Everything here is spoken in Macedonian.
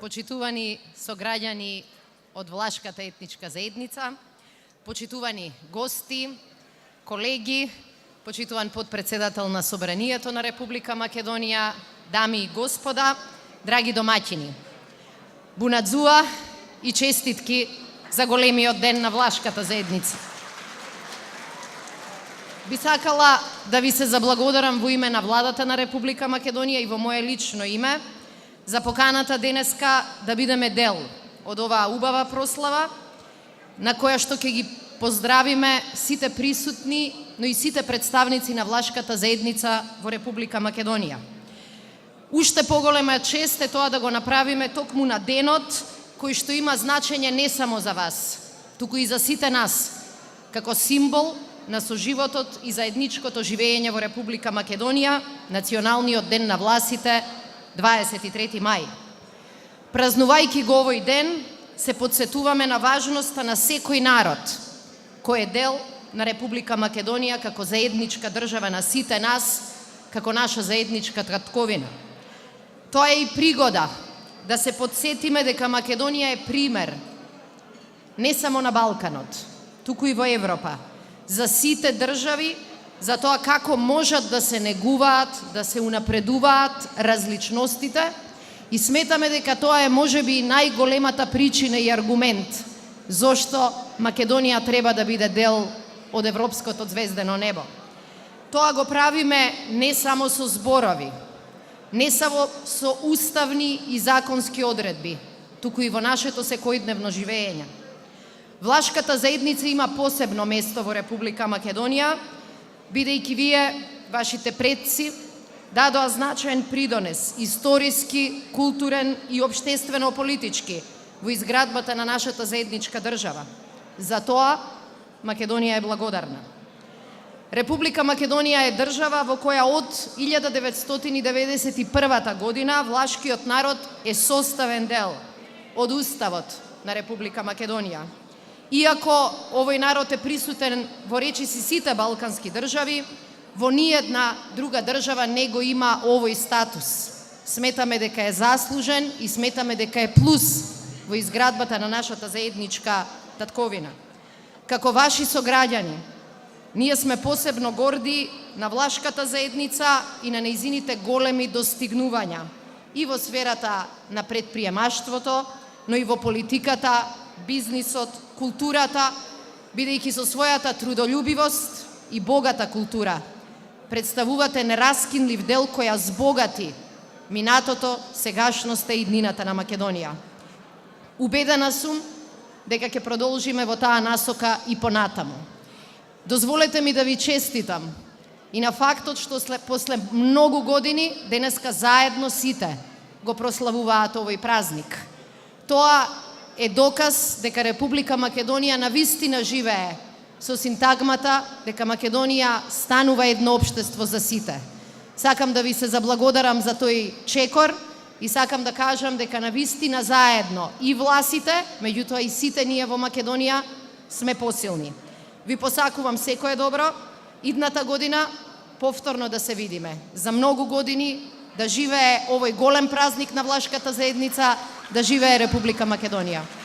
почитувани сограѓани од Влашката етничка заедница, почитувани гости, колеги, почитуван подпредседател на Собранието на Република Македонија, дами и господа, драги домаќини. Бунадзуа и честитки за големиот ден на Влашката заедница. Би сакала да ви се заблагодарам во име на владата на Република Македонија и во моje лично име за поканата денеска да бидеме дел од оваа убава прослава, на која што ќе ги поздравиме сите присутни, но и сите представници на Влашката заедница во Република Македонија. Уште поголема чест е тоа да го направиме токму на денот кој што има значење не само за вас, туку и за сите нас, како символ на соживотот и заедничкото живење во Република Македонија, националниот ден на власите, 23 мај. Празнувајќи го овој ден, се подсетуваме на важноста на секој народ, кој е дел на Република Македонија како заедничка држава на сите нас, како наша заедничка татковина. Тоа е и пригода да се подсетиме дека Македонија е пример не само на Балканот, туку и во Европа, за сите држави, за тоа како можат да се негуваат, да се унапредуваат различностите, и сметаме дека тоа е можеби најголемата причина и аргумент зошто Македонија треба да биде дел од европското звездено небо. Тоа го правиме не само со зборови, не само со уставни и законски одредби, туку и во нашето секојдневно живење. Влашката заедница има посебно место во Република Македонија, бидејќи вие, вашите предци, дадоа значаен придонес, историски, културен и општествено-политички, во изградбата на нашата заедничка држава. За тоа Македонија е благодарна. Република Македонија е држава во која од 1991 година влашкиот народ е составен дел од Уставот на Република Македонија. Иако овој народ е присутен во речиси сите балкански држави, во ниедна друга држава не го има овој статус. Сметаме дека е заслужен и сметаме дека е плюс во изградбата на нашата заедничка татковина. Како ваши сограѓани, ние сме посебно горди на Влашката заедница и на нејзините големи достигнувања и во сферата на предприемаштвото, но и во политиката, бизнисот, културата, бидејќи со својата трудолюбивост и богата култура представувате нераскинлив дел која збогати минатото, сегашноста и иднината на Македонија. Убедена сум дека ќе продолжиме во таа насока и понатаму. Дозволете ми да ви честитам и на фактот што после многу години денеска заедно сите го прославуваат овој празник. Тоа е доказ дека Република Македонија навистина живее со синтагмата дека Македонија станува едно општество за сите. Сакам да ви се заблагодарам за тој чекор и сакам да кажам дека навистина заедно и власите, меѓутоа и сите ние во Македонија сме посилни. Ви посакувам секое добро, идната година повторно да се видиме. За многу години да живее овој голем празник на Влашката заедница, да живее Република Македонија.